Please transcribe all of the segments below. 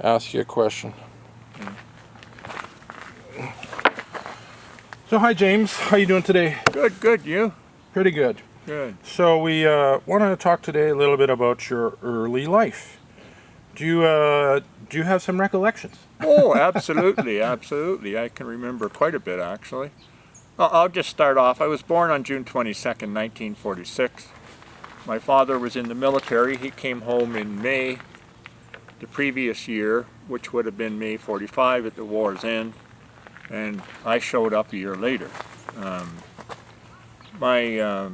ask you a question. So hi James, how you doing today? Good, you? Pretty good. Good. So we wanted to talk today a little bit about your early life. Do you have some recollections? Oh, absolutely, absolutely. I can remember quite a bit, actually. I'll just start off. I was born on June 22nd, 1946. My father was in the military. He came home in May the previous year, which would have been May 45 at the war's end, and I showed up a year later. My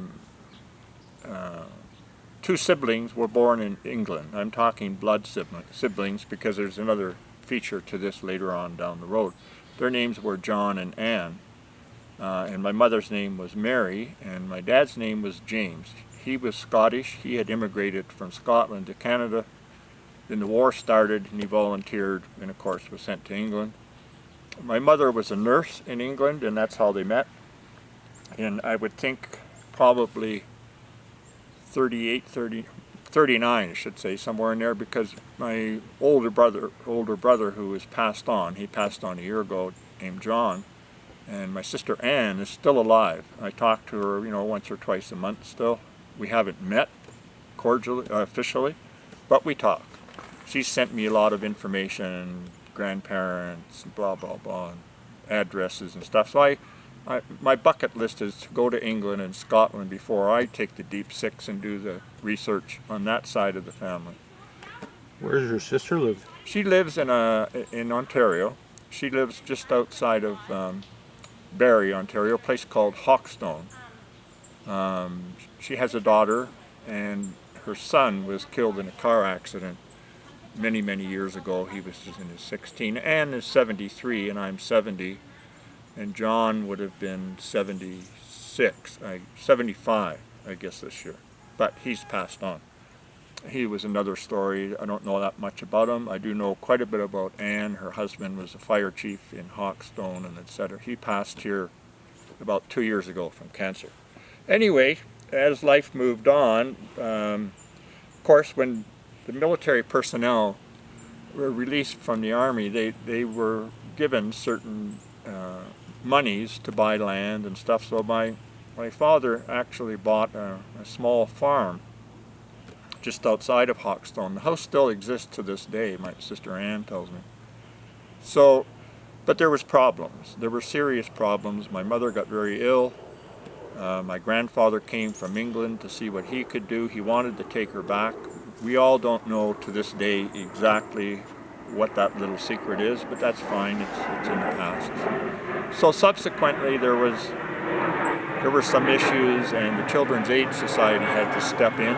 two siblings were born in England. I'm talking blood siblings because there's another feature to this later on down the road. Their names were John and Anne, and my mother's name was Mary, and my dad's name was James. He was Scottish. He had immigrated from Scotland to Canada. Then the war started and he volunteered and of course was sent to England. My mother was a nurse in England and that's how they met. And I would think probably 39 I should say, somewhere in there, because my older brother who has passed on, he passed on a year ago, named John, and my sister Anne is still alive. I talk to her, once or twice a month still. We haven't met cordially, officially, but we talk. She sent me a lot of information, grandparents, blah, blah, blah, and addresses and stuff. So my bucket list is to go to England and Scotland before I take the deep six and do the research on that side of the family. Where does your sister live? She lives in Ontario. She lives just outside of Barrie, Ontario, a place called Hawkstone. She has a daughter, and her son was killed in a car accident many, many years ago. He was just in his 16. Anne is 73, and I'm 70. And John would have been 75, I guess, this year. But he's passed on. He was another story. I don't know that much about him. I do know quite a bit about Anne. Her husband was a fire chief in Hawkstone, and etc. He passed here about 2 years ago from cancer. Anyway, as life moved on, of course, when the military personnel were released from the army, they were given certain monies to buy land and stuff. So my father actually bought a small farm just outside of Hawkstone. The house still exists to this day, my sister Anne tells me. So, but there was problems. There were serious problems. My mother got very ill. My grandfather came from England to see what he could do. He wanted to take her back. We all don't know to this day exactly what that little secret is, but that's fine. It's in the past. So subsequently there were some issues, and the Children's Aid Society had to step in.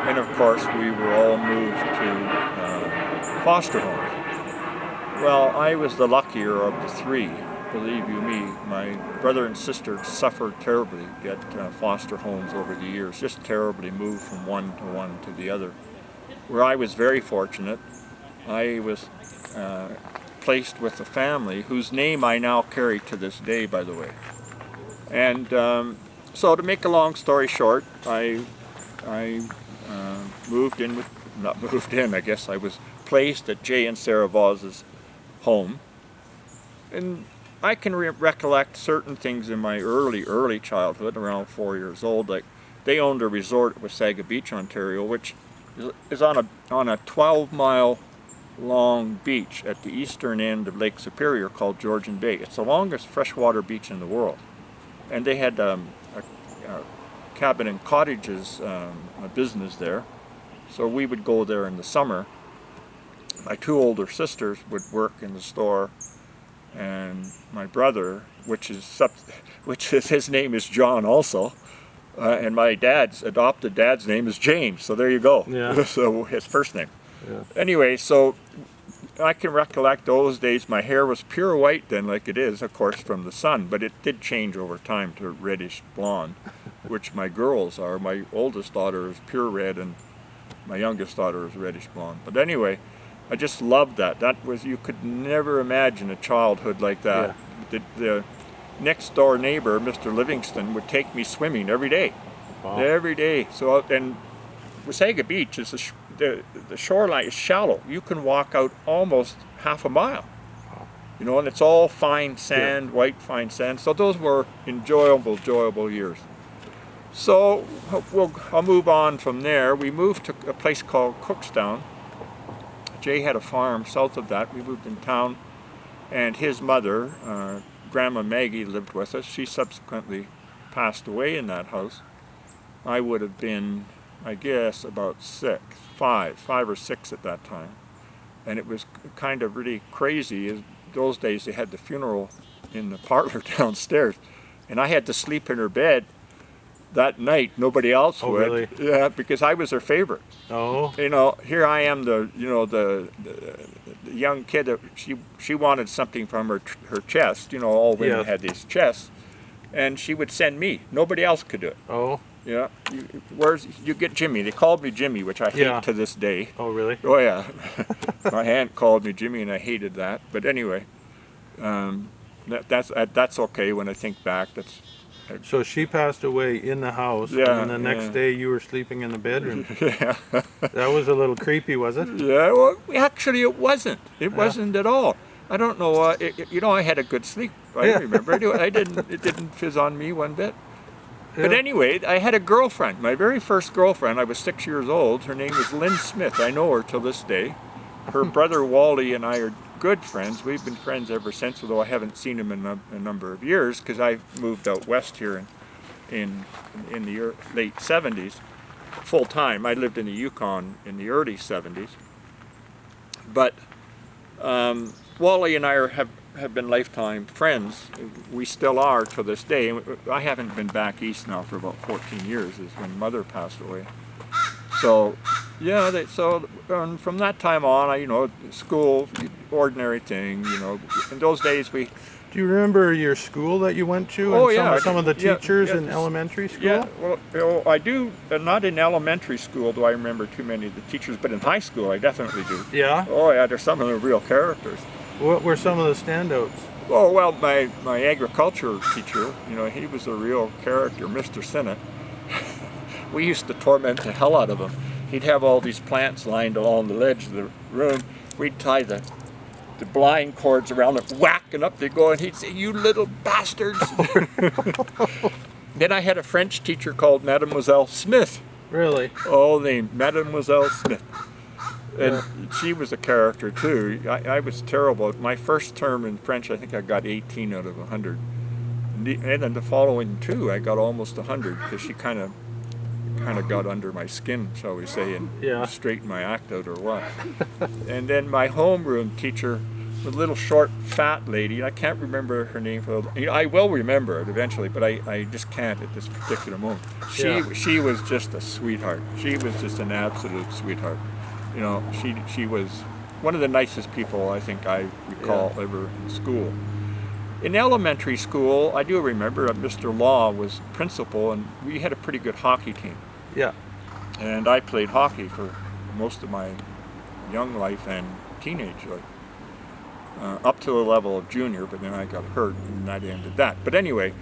And of course we were all moved to foster homes. Well, I was the luckier of the three, believe you me. My brother and sister suffered terribly at foster homes over the years, just terribly, moved from one to the other. Where I was very fortunate, I was placed with a family whose name I now carry to this day, by the way. And so to make a long story short, I I guess I was placed at Jay and Sarah Vos's home. And I can recollect certain things in my early childhood, around 4 years old. Like, they owned a resort at Wasaga Beach, Ontario, which is on a 12-mile long beach at the eastern end of Lake Superior called Georgian Bay. It's the longest freshwater beach in the world. And they had a cabin and cottages a business there. So we would go there in the summer. My two older sisters would work in the store, and my brother, which is his name is John also, and my adopted dad's name is James. So there you go. Yeah. So his first name. Yeah. Anyway, so I can recollect those days. My hair was pure white then, like it is, of course, from the sun, but it did change over time to reddish blonde, which my girls are. My oldest daughter is pure red, and my youngest daughter is reddish blonde. But anyway, I just loved that. That was, you could never imagine a childhood like that. Yeah. The next door neighbor, Mr. Livingston, would take me swimming every day. Wow. Every day. So, and Wasaga Beach is the shoreline is shallow. You can walk out almost half a mile. You know, and it's all fine sand, Yeah. white fine sand. So those were enjoyable years. So I'll move on from there. We moved to a place called Cookstown. Jay had a farm south of that. We moved in town, and his mother, Grandma Maggie, lived with us. She subsequently passed away in that house. I would have been, I guess, about five or six at that time. And it was kind of really crazy. Those days they had the funeral in the parlor downstairs, and I had to sleep in her bed that night. Nobody else would. Really? Yeah, because I was her favorite. Oh. You know, here I am, the young kid that she wanted something from her chest. You know, all women Yes. had these chests, and she would send me. Nobody else could do it. Oh. Yeah, you get Jimmy. They called me Jimmy, which I hate Yeah. to this day. Oh, really? Oh yeah, my aunt called me Jimmy, and I hated that. But anyway, that's okay when I think back. So she passed away in the house, Yeah, and then the next yeah. day you were sleeping in the bedroom. Yeah. That was a little creepy, was it? Yeah, well, actually it wasn't. It wasn't at all. I don't know. I had a good sleep. I Yeah. remember. It didn't fizz on me one bit. But Yeah. anyway, I had a girlfriend. My very first girlfriend. I was 6 years old. Her name was Lynn Smith. I know her till this day. Her brother Wally and I are good friends. We've been friends ever since, although I haven't seen him in a number of years because I moved out west here in the late 70s, full time. I lived in the Yukon in the early 70s. But Wally and I have been lifetime friends. We still are to this day. I haven't been back east now for about 14 years, is when Mother passed away. So, yeah, and from that time on, school, ordinary thing, In those days we... Do you remember your school that you went to? Oh, and yeah. Some of the Yeah, teachers yeah. in elementary school? Yeah, well, I do, not in elementary school do I remember too many of the teachers, but in high school I definitely do. Yeah? Oh yeah, there's some of them real characters. What were some of the standouts? Oh, well, my agriculture teacher, he was a real character, Mr. Sinnott. We used to torment the hell out of him. He'd have all these plants lined along the ledge of the room. We'd tie the blind cords around it, whack, and up they go, and he'd say, "You little bastards." Then I had a French teacher called Mademoiselle Smith. Really? Oh, named Mademoiselle Smith. And she was a character too. I was terrible. My first term in French, I think I got 18 out of 100. And then the following two, I got almost 100 because she kind of got under my skin, shall we say, and straightened my act out or what. And then my homeroom teacher, the little short, fat lady, I can't remember her name. I will remember it eventually, but I just can't at this particular moment. She was just a sweetheart. She was just an absolute sweetheart. She was one of the nicest people I think I recall ever in school. In elementary school, I do remember Mr. Law was principal, and we had a pretty good hockey team. Yeah. And I played hockey for most of my young life and teenage life, up to the level of junior, but then I got hurt and that ended that. But anyway,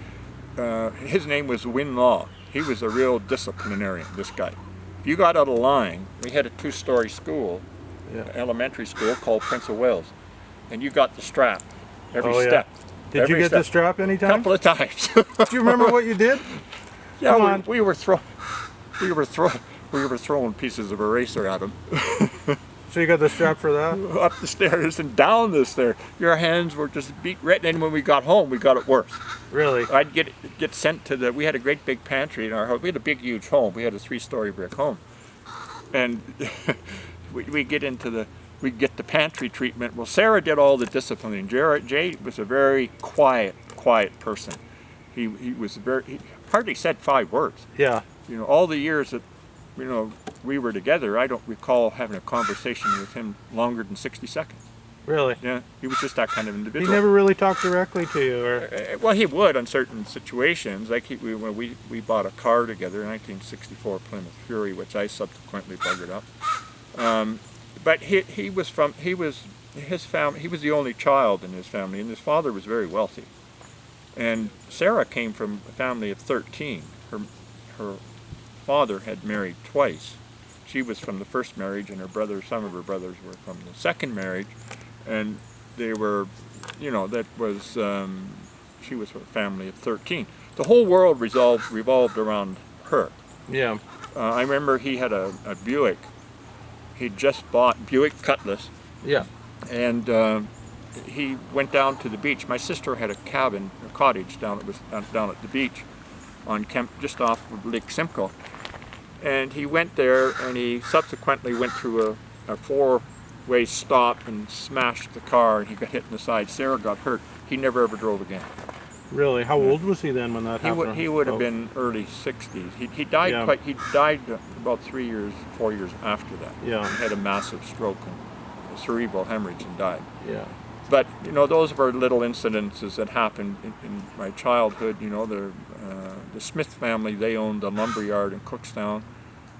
his name was Win Law. He was a real disciplinarian, this guy. If you got out of line, we had a 2-story school, elementary school called Prince of Wales, and you got the strap every step. Did you get the strap anytime? A couple of times. Do you remember what you did? Yeah, Come on. we were throwing pieces of eraser at him. So you got the strap for that? Up the stairs and down the stairs. Your hands were just beat red. And when we got home, we got it worse. Really? I'd get sent to we had a great big pantry in our house. We had a big, huge home. We had a 3-story brick home. And we get the pantry treatment. Well, Sarah did all the disciplining. Jay was a very quiet person. He hardly said 5 words. Yeah. All the years that we were together, I don't recall having a conversation with him longer than 60 seconds. Really? Yeah, he was just that kind of He individual. never really talked directly to you, or? Well, he would on certain situations. Like when we bought a car together in 1964, Plymouth Fury, which I subsequently buggered up. But he was his family. He was the only child in his family, and his father was very wealthy. And Sarah came from a family of 13. Her father had married twice. she was from the first marriage, and her brother, some of her brothers were from the second marriage, and they were, you know, that was, she was a family of 13. The whole world revolved around her. Yeah. I remember he had a Buick. He'd just bought Buick Cutlass, Yeah. and he went down to the beach. My sister had a cabin, a cottage down at the beach, on just off of Lake Simcoe, and he went there, and he subsequently went through a four-way stop and smashed the car, and he got hit in the side. Sarah got hurt. He never ever drove again. Really? How old was he then when that happened? He would have been early 60s. He died Yeah. he died about 4 years after that. Yeah. He had a massive stroke and a cerebral hemorrhage and died. Yeah. But, you know, those were little incidences that happened in my childhood. You know, the Smith family, they owned a lumber yard in Cookstown.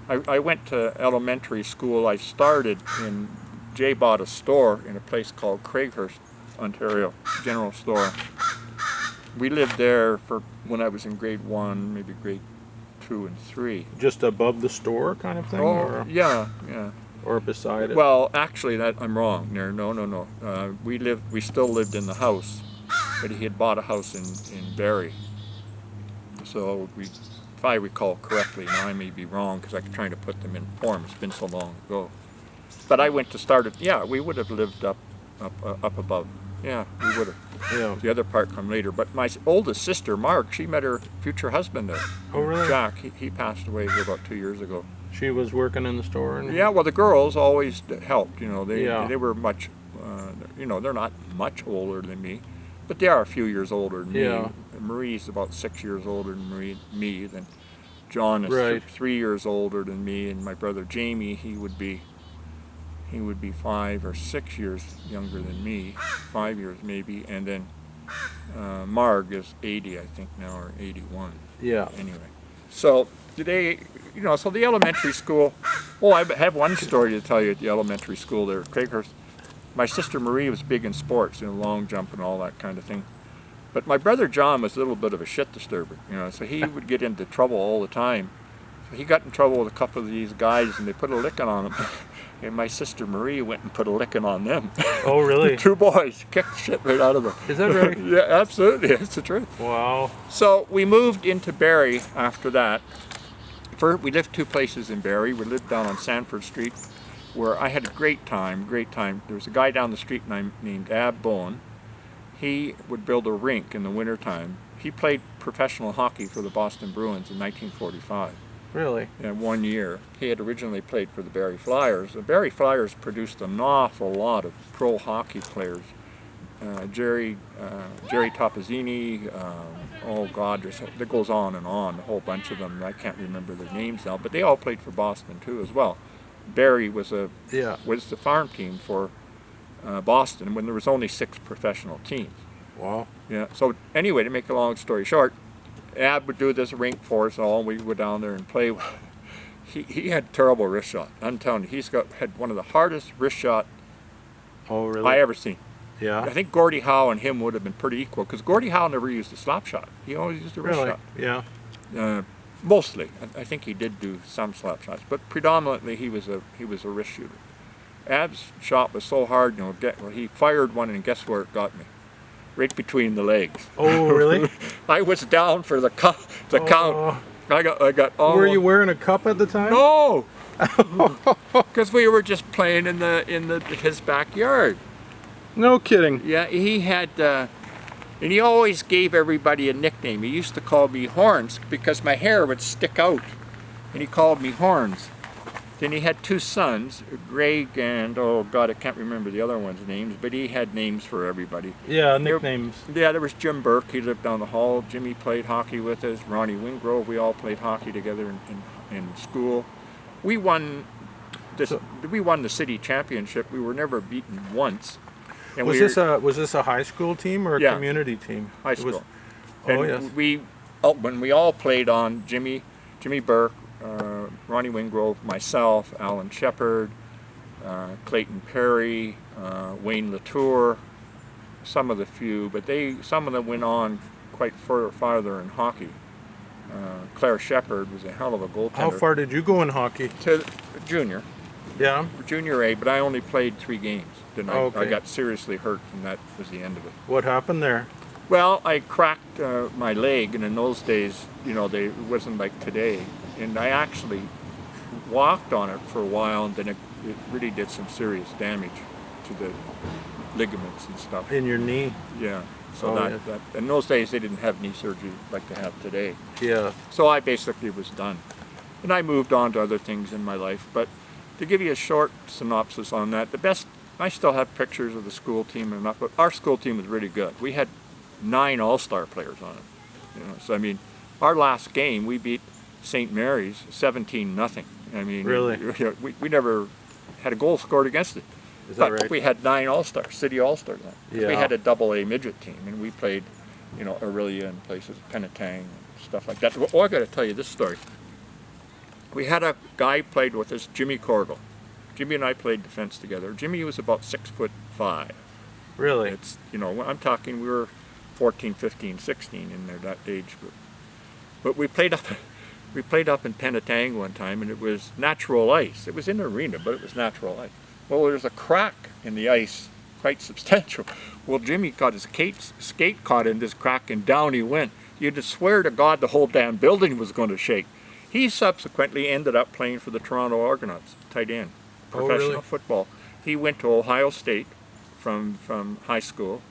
I went to elementary school. I started Jay bought a store in a place called Craighurst, Ontario, general store. We lived there for when I was in grade 1, maybe grade 2 and 3. Just above the store kind of thing? Oh, or, yeah. or beside it? Well, actually, I'm wrong. No. We still lived in the house, but he had bought a house in Barrie. So if I recall correctly, now I may be wrong because I'm trying to put them in form. It's been so long ago. But I went to start it. Yeah, we would have lived up above. Yeah, we would have. Yeah. The other part come later. But my oldest sister, Mark, she met her future husband there. Oh, really? Jack. He passed away about 2 years ago. She was working in the store? And... Yeah, well, the girls always helped. You know, they were much, you know, they're not much older than me, but they are a few years older than me. Marie's about 6 years older than me. Then John is 3 years older than me, and my brother Jamie, he would be 5 or 6 years younger than me, 5 years maybe, and then Marg is 80, I think now, or 81. Yeah. Anyway, so today, you know, so the elementary school. Oh, I have one story to tell you at the elementary school there, Craighurst. My sister Marie was big in sports, you know, long jump and all that kind of thing. But my brother John was a little bit of a shit disturber, you know, so he would get into trouble all the time. So he got in trouble with a couple of these guys, and they put a licking on him. And my sister Marie went and put a licking on them. Oh, really? 2 boys kicked the shit right out of them. Is that right? Yeah, absolutely. It's the truth. Wow. So we moved into Barrie after that. We lived 2 places in Barrie. We lived down on Sanford Street, where I had a great time. There was a guy down the street named Ab Bowen. He would build a rink in the wintertime. He played professional hockey for the Boston Bruins in 1945. Really? In 1 year. He had originally played for the Barrie Flyers. The Barrie Flyers produced an awful lot of pro hockey players. Jerry Topazzini, oh God, there goes on and on, a whole bunch of them. I can't remember their names now, but they all played for Boston too as well. Barrie was the farm team for Boston when there was only 6 professional teams. Wow. Yeah. So anyway, to make a long story short, Ab would do this rink for us all. We would go down there and play. He had terrible wrist shot. I'm telling you, had one of the hardest wrist shot I ever seen. Yeah. I think Gordie Howe and him would have been pretty equal because Gordie Howe never used a slap shot. He always used a wrist shot. Yeah. Mostly. I think he did do some slap shots, but predominantly he was a wrist shooter. Ab's shot was so hard, you know. He fired one, and guess where it got me? Right between the legs. Oh, really? I was down for the count. I got. Oh. Were you wearing a cup at the time? No, because we were just playing in his backyard. No kidding. Yeah, he had, and he always gave everybody a nickname. He used to call me Horns because my hair would stick out, and he called me Horns. Then he had 2 sons, Greg and, oh God, I can't remember the other one's names, but he had names for everybody. Yeah, nicknames. There was Jim Burke, he lived down the hall. Jimmy played hockey with us. Ronnie Wingrove, we all played hockey together in school. We won the city championship. We were never beaten once. And was this a high school team or a community team? High school. Yes. When we all played on Jimmy Burke, Ronnie Wingrove, myself, Alan Shepard, Clayton Perry, Wayne Latour, some of the few, but some of them went on quite farther in hockey. Claire Shepard was a hell of a goaltender. How far did you go in hockey? To junior. Yeah. Junior A, but I only played 3 games. Then I Okay. got seriously hurt, and that was the end of it. What happened there? Well, I cracked my leg, and in those days, you know, it wasn't like today. And I actually walked on it for a while, and then it really did some serious damage to the ligaments and stuff. In your knee? Yeah. So Oh, that in those days they didn't have knee surgery like they have today. Yeah. So I basically was done. And I moved on to other things in my life. But to give you a short synopsis on that, I still have pictures of the school team and but our school team was really good. We had 9 all-star players on it. You know, so I mean, our last game we beat St. Mary's 17-0. I mean, really, we never had a goal scored against it. Is that but right? we had 9 all-stars, city all-stars. Yeah. We had a AA midget team, and we played, you know, Aurelia and places, Penetang and stuff like that. Oh, I got to tell you this story. We had a guy played with us, Jimmy Corgle. Jimmy and I played defense together. Jimmy was about 6'5". Really? It's, you know, I'm talking, we were 14, 15, 16 in there, that age group. But we played up in Penetang one time, and it was natural ice. It was in the arena, but it was natural ice. Well, there's a crack in the ice, quite substantial. Well, Jimmy got his skate caught in this crack, and down he went. You'd swear to God the whole damn building was going to shake. He subsequently ended up playing for the Toronto Argonauts, tight end, professional football. He went to Ohio State from high school.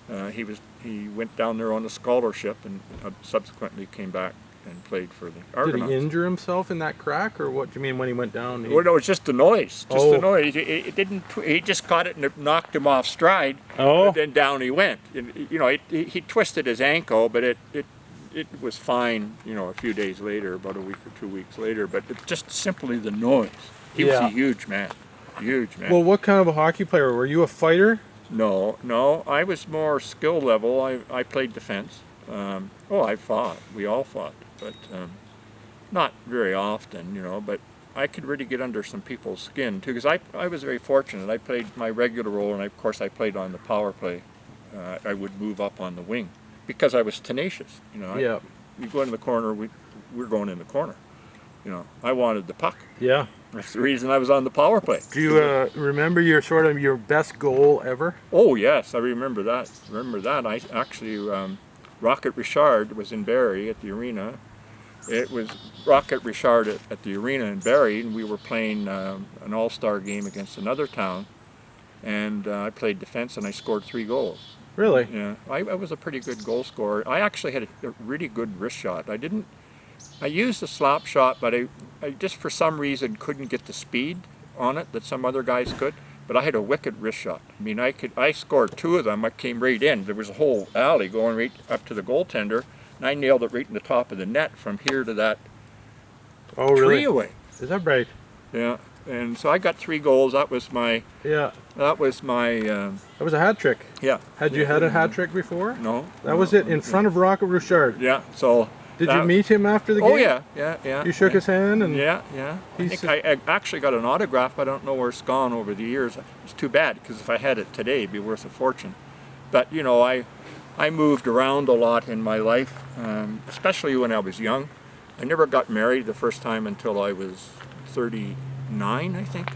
He went down there on a scholarship and subsequently came back and played for the Argonauts. Did he injure himself in that crack, or what do you mean when he went down? Well, no, it's just the noise. Just the noise. It didn't. He just caught it and it knocked him off stride. Oh. And then down he went. And, you know, he twisted his ankle, but it was fine. You know, a few days later, about a week or 2 weeks later. But it's just simply the noise. He was a huge man. Huge man. Well, what kind of a hockey player were you? A fighter? No. I was more skill level. I played defense. I fought. We all fought. But not very often, you know, but I could really get under some people's skin too, because I was very fortunate. I played my regular role, and of course I played on the power play. I would move up on the wing because I was tenacious, you know. Yeah. You go into the corner, we're going in the corner. You know, I wanted the puck. Yeah. That's the reason I was on the power play. Do you remember your best goal ever? Oh yes, I remember that. I actually, Rocket Richard was in Barrie at the arena. It was Rocket Richard at the arena in Barrie, and we were playing an all-star game against another town, and I played defense, and I scored 3 goals. Really? Yeah, I was a pretty good goal scorer. I actually had a really good wrist shot. I used a slap shot, but I just for some reason couldn't get the speed on it that some other guys could. But I had a wicked wrist shot. I mean, I scored 2 of them. I came right in. There was a whole alley going right up to the goaltender, and I nailed it right in the top of the net from here to that tree away. Is that right? Yeah, and so I got 3 goals. That was my. Yeah. That was my. That was a hat trick. Yeah. Had you had a hat trick before? No. That was it in front of Rocket Richard. Yeah. So. Did you meet him after the game? Oh yeah. You shook his hand and. Yeah. I think I actually got an autograph. But I don't know where it's gone over the years. It's too bad, because if I had it today, it'd be worth a fortune. But you know, I moved around a lot in my life, especially when I was young. I never got married the first time until I was 39, I think.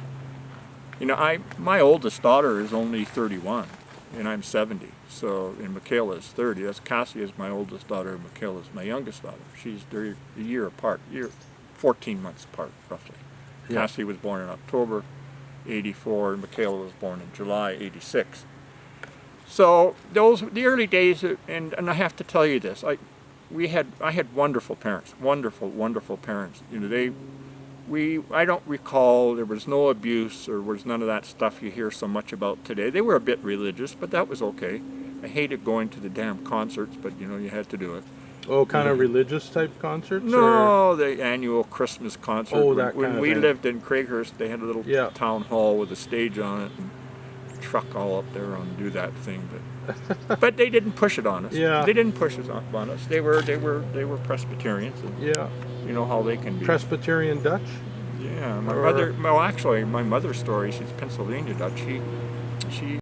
You know, my oldest daughter is only 31, and I'm 70. So, and Michaela is 30. That's Cassie is my oldest daughter, and Michaela is my youngest daughter. They're a year apart, 14 months apart, roughly. Yeah. Cassie was born in October '84, and Michaela was born in July '86. So the early days, and I have to tell you this, I had wonderful parents, wonderful parents. You know, I don't recall there was no abuse or was none of that stuff you hear so much about today. They were a bit religious, but that was okay. I hated going to the damn concerts, but you know, you had to do it. Oh, kind of religious type concerts? No, the annual Christmas concert. Oh, that when kind of we thing. lived in Craighurst, they had a little town hall with a stage on it, and a truck all up there and do that thing. But they didn't push it on us. Yeah. They didn't push it on us. They were Presbyterians. And you know how they can be. Presbyterian Dutch? Yeah. My mother. Well, actually, my mother's story. She's Pennsylvania Dutch. She